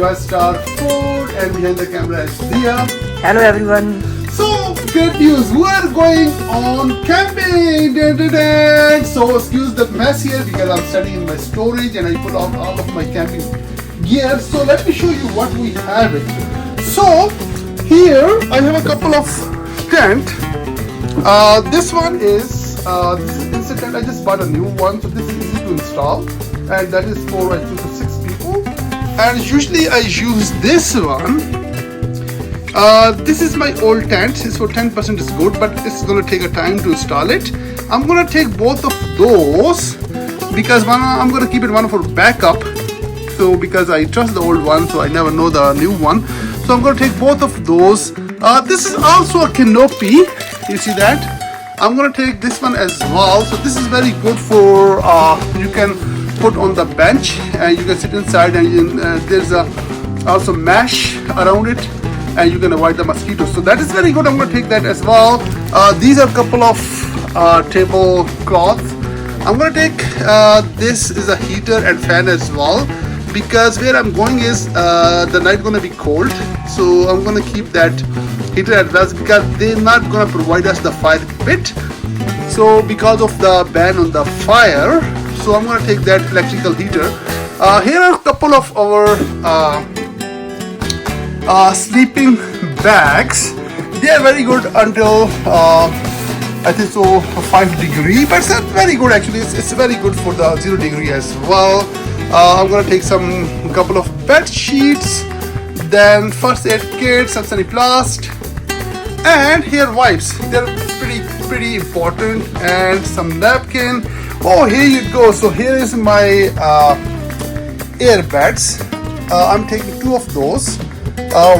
Enjoy Star Food, and behind the camera is Dia. Hello everyone. So, great news, we're going on camping! Dun, dun, dun. So, excuse the mess here because I'm standing in my storage and I put out all of my camping gear. So, let me show you what we have it. So, here I have a couple of tent. This one is this is instant tent. I just bought a new one, so this is easy to install, and that is for I think 6 people. And usually I use this one. This is my old tent. It's for 10% is good, but it's gonna take a time to install it. I'm gonna take both of those because one I'm gonna keep it one for backup. So because I trust the old one, so I never know the new one. So I'm gonna take both of those. This is also a canopy. You see that? I'm gonna take this one as well. So this is very good for you can put on the bench and you can sit inside, and there's also mesh around it, and you can avoid the mosquitoes. So that is very good. I'm going to take that as well. These are a couple of tablecloths. I'm going to take this is a heater and fan as well, because where I'm going is the night going to be cold. So I'm going to keep that heater as well because they're not going to provide us the fire pit. So because of the ban on the fire, so I'm going to take that electrical heater. Here are a couple of our sleeping bags. They are very good until I think so 5 degree, but it's not very good actually. It's very good for the 0 degree as well. I'm gonna take some couple of bed sheets, then first aid kit, some Saniplast, and here wipes. They're pretty important, and some napkin. Oh, here you go. So here is my earbuds. I'm taking 2 of those.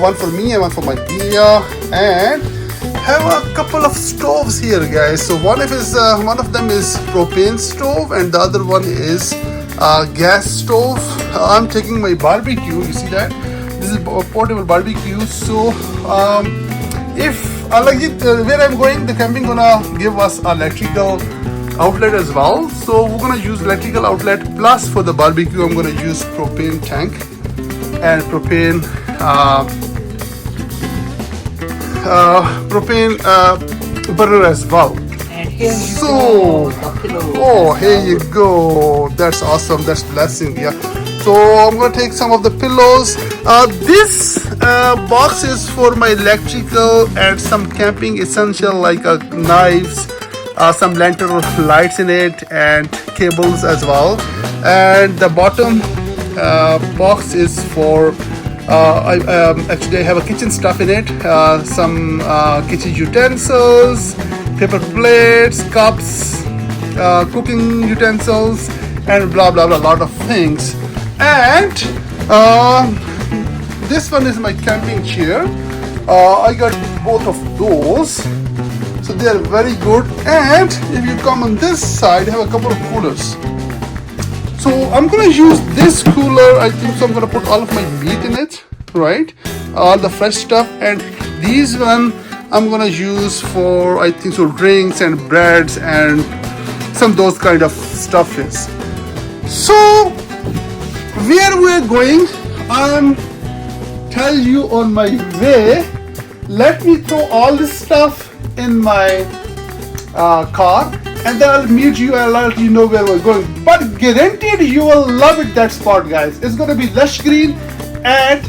One for me and one for my Dia, and have a couple of stoves here, guys. So one of them is propane stove, and the other one is gas stove. I'm taking my barbecue. You see that? This is a portable barbecue. So if I like it, where I'm going, the camping gonna give us electrical outlet as well. So we're gonna use electrical outlet, plus for the barbecue I'm gonna use propane tank and propane burner as well. And here So, oh, here you go. That's awesome. That's blessing. Yeah. So I'm gonna take some of the pillows. This box is for my electrical and some camping essential like knives, some lantern lights in it, and cables as well. And the bottom box is for actually I have a kitchen stuff in it, some kitchen utensils, paper plates, cups, cooking utensils, and blah blah blah, a lot of things. And this one is my camping chair. I got both of those, so they are very good. And if you come on this side, I have a couple of coolers. So I'm gonna use this cooler. I think so. I'm gonna put all of my meat in it, right? All the fresh stuff. And these one I'm gonna use for I think so drinks and breads and some those kind of stuff is. So where we're going, I'm tell you on my way. Let me throw all this stuff in my car, and then I'll meet you and I'll let you know where we're going. But guaranteed you will love it, that spot, guys. It's gonna be lush green, and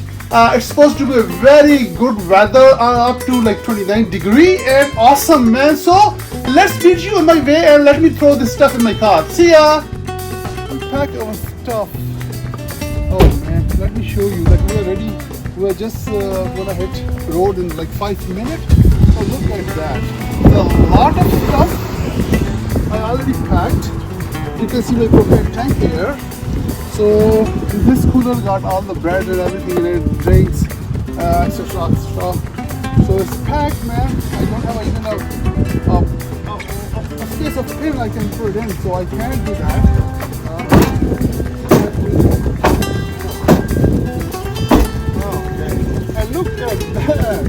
it's supposed to be a very good weather, up to like 29 degree, and awesome, man. So let's meet you on my way, and let me throw this stuff in my car. See ya. Unpack our stuff. Oh man, let me show you. Like we're ready. We're just gonna hit road in like 5 minutes. So look at that. There's a lot of stuff I already packed. You can see my propane tank here. So this cooler got all the bread and everything in it, drinks, etc. etc. So it's packed, man. I don't have even a space of pin I can put it in, so I can't do that. Okay. And look at that.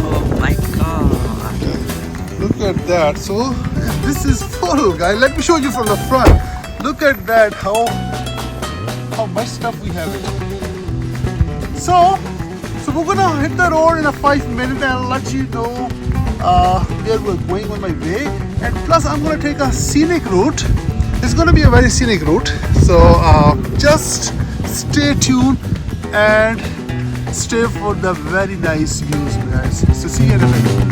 Oh my god. Look at that. So this is full, guys. Let me show you from the front. Look at that. How much stuff we have in it. So we're gonna hit the road in a 5 minutes and I'll let you know where we're going on my way. And plus I'm gonna take a scenic route. It's gonna be a very scenic route. So just stay tuned and stay for the very nice views, guys. So see you in a minute.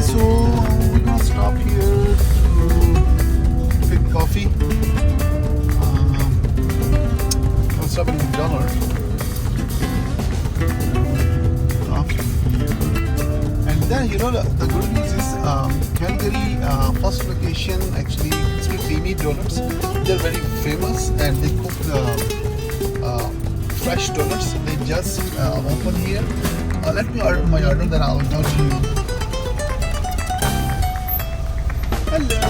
So we're gonna stop here to pick coffee. I'll stop at $1. Coffee here. And then the good news is Calgary first location actually Krispy Kreme Doughnuts. They're very famous and they cook fresh donuts. They just open here. Let me order my order, then I'll tell you. Hello.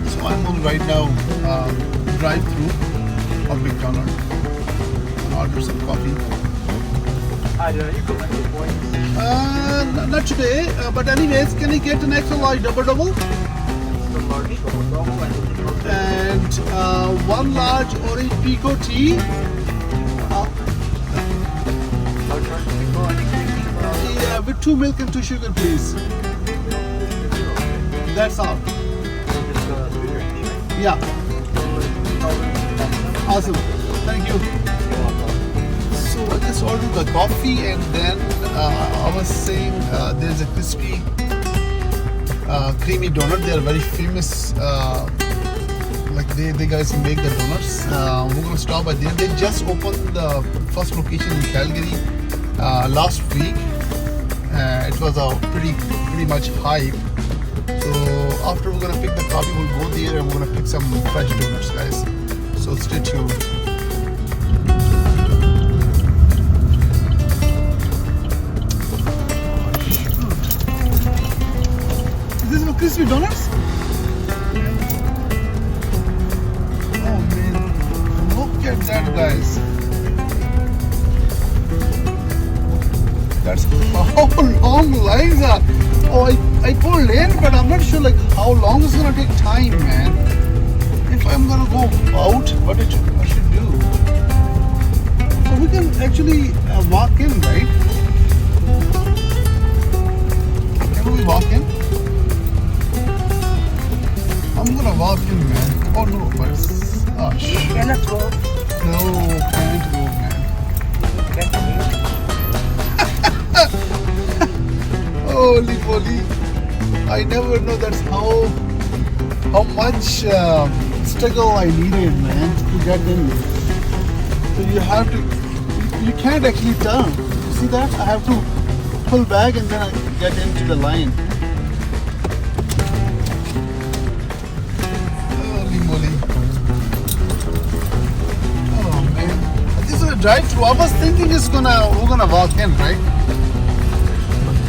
So I'm on right now drive-through of McDonald's and order some coffee. Hi, you collected points? Not today, but anyways, can you get an extra large double? And one large orange pico tea. Yeah, with 2 milk and 2 sugar, please. That's all. Yeah. Awesome. Thank you. So I just ordered the coffee, and then I was saying there's a Krispy Kreme donut. They are very famous. Like they guys make the donuts. We're gonna stop by there. They just opened the first location in Calgary last week. It was a pretty much hype. So after we're gonna pick the coffee, we'll go there and we're gonna pick some fresh donuts, guys. So stay tuned. Is this for crispy donuts? Look at that, guys. That's how long lines are. Oh, I pulled in, but I'm not sure like how long it's gonna take time, man. If I'm gonna go out, what I should do. So we can actually walk in, right? Can we walk in? I'm gonna walk in, man. Oh no, but oh shit. You cannot go. No, can't go, man. Holy moly! I never know that's how much struggle I needed, man, to get in. So you can't actually turn. You see that? I have to pull back and then I get into the line. Holy moly! Oh man, this is a drive-through. I was thinking we're gonna walk in, right?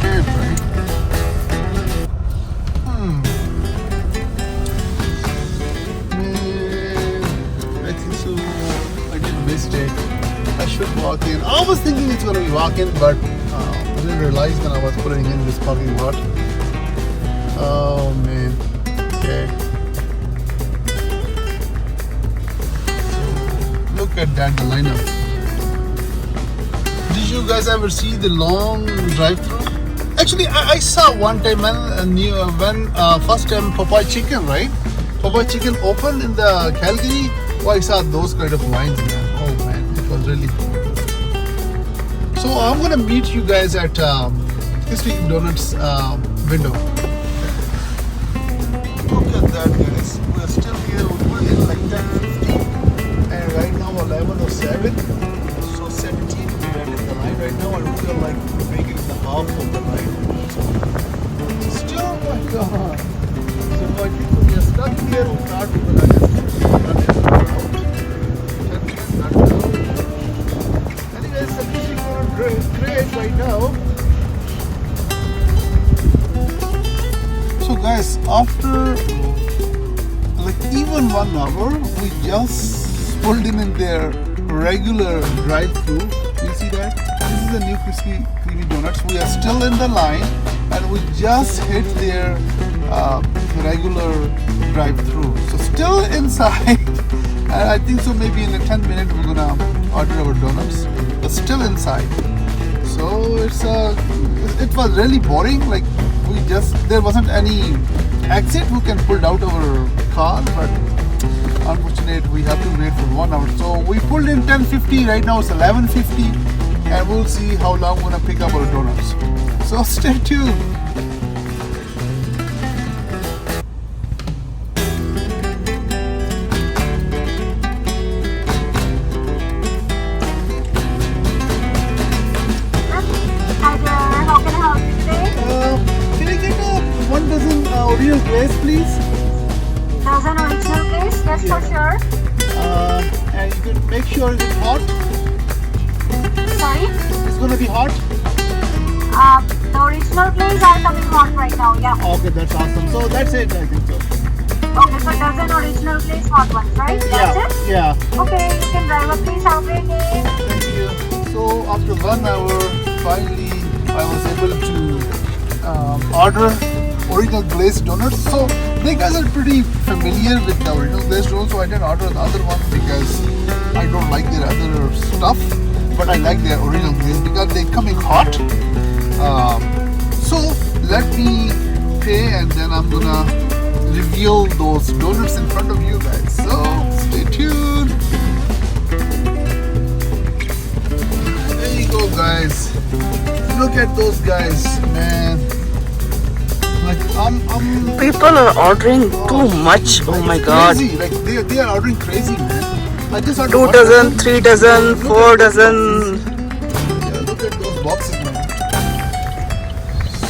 Can't, right? I should walk in. I was thinking it's going to be walk-in, but I didn't realize when I was putting in this parking lot. Oh man. Okay. So, look at that, the lineup. Did you guys ever see the long drive-through? Actually, I saw one time when first time Popeye Chicken, right? Popeye Chicken opened in the Calgary. Oh, I saw those kind of lines, man. Oh man, it was really cool. So I'm gonna meet you guys at Krispy Kreme Doughnuts window. Look at that, guys. We're still here. We're in like 10:50, and right now 11:07. So 17 minutes in the line right now, and we are like making the half of the line. Still, oh my God. So I think we are stuck here. We'll start with the anyways, the Krispy Kreme Craze right now. So guys, after like even 1 hour, we just pulled in their regular drive-thru. You see that? This is the new Krispy Kreme Doughnuts. We are still in the line, and we just hit their regular drive-thru. So still inside, and I think so. Maybe in 10 minutes we're gonna order our donuts, but still inside. So it was really boring. Like there wasn't any exit. We can pull out our car, but unfortunately we have to wait for 1 hour. So we pulled in 10:50. Right now it's 11:50, and we'll see how long we're gonna pick up our donuts. So stay tuned. Original glaze, please. Dozen original glaze? Yes, for sure. And you can make sure it's hot. Sorry? It's gonna be hot. The original glaze are coming hot right now, yeah. Okay, that's awesome. So that's it, I think so. Okay, so dozen original glaze hot ones, right? That's it? Yeah. Okay, you can drive up, please. Have a great day. Thank you. So after 1 hour, finally I was able to order original glazed donuts. So they guys are pretty familiar with the original glazed donuts, so I didn't order the other one because I don't like their other stuff, but I like their original glaze because they coming hot. So let me pay, and then I'm gonna reveal those donuts in front of you guys. So stay tuned. There you go, guys. Look at those guys, man. Like People are ordering too much. Oh my God! Crazy. Like they are ordering crazy, man. I just ordered 2 dozen, 3 dozen, 4 dozen. Yeah, look at those boxes, man.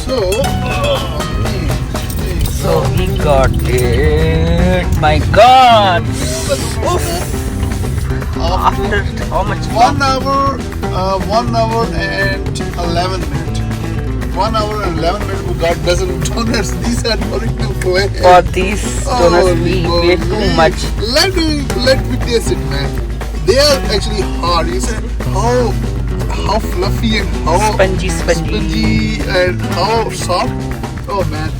So, So he got it. My God! After how much? 1 hour, 1 hour and 11 minutes. 1 hour and 11 minutes we got dozen donuts. These are original glaze. For these donuts, we paid too much. Let me taste it, man. They are actually hard. You said how fluffy and how Spongy. and how soft. Oh man,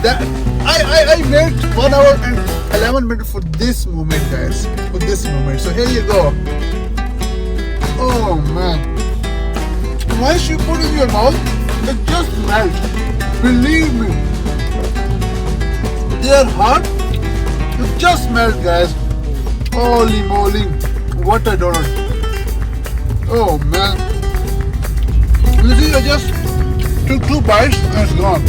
that I made 1 hour and 11 minutes for this moment, guys. For this moment. So here you go. Oh man, once you put it in your mouth, it just melts. Believe me. They are hot. It just melts, guys. Holy moly. What a donut. Oh man. You see, I just took 2 bites and it's gone.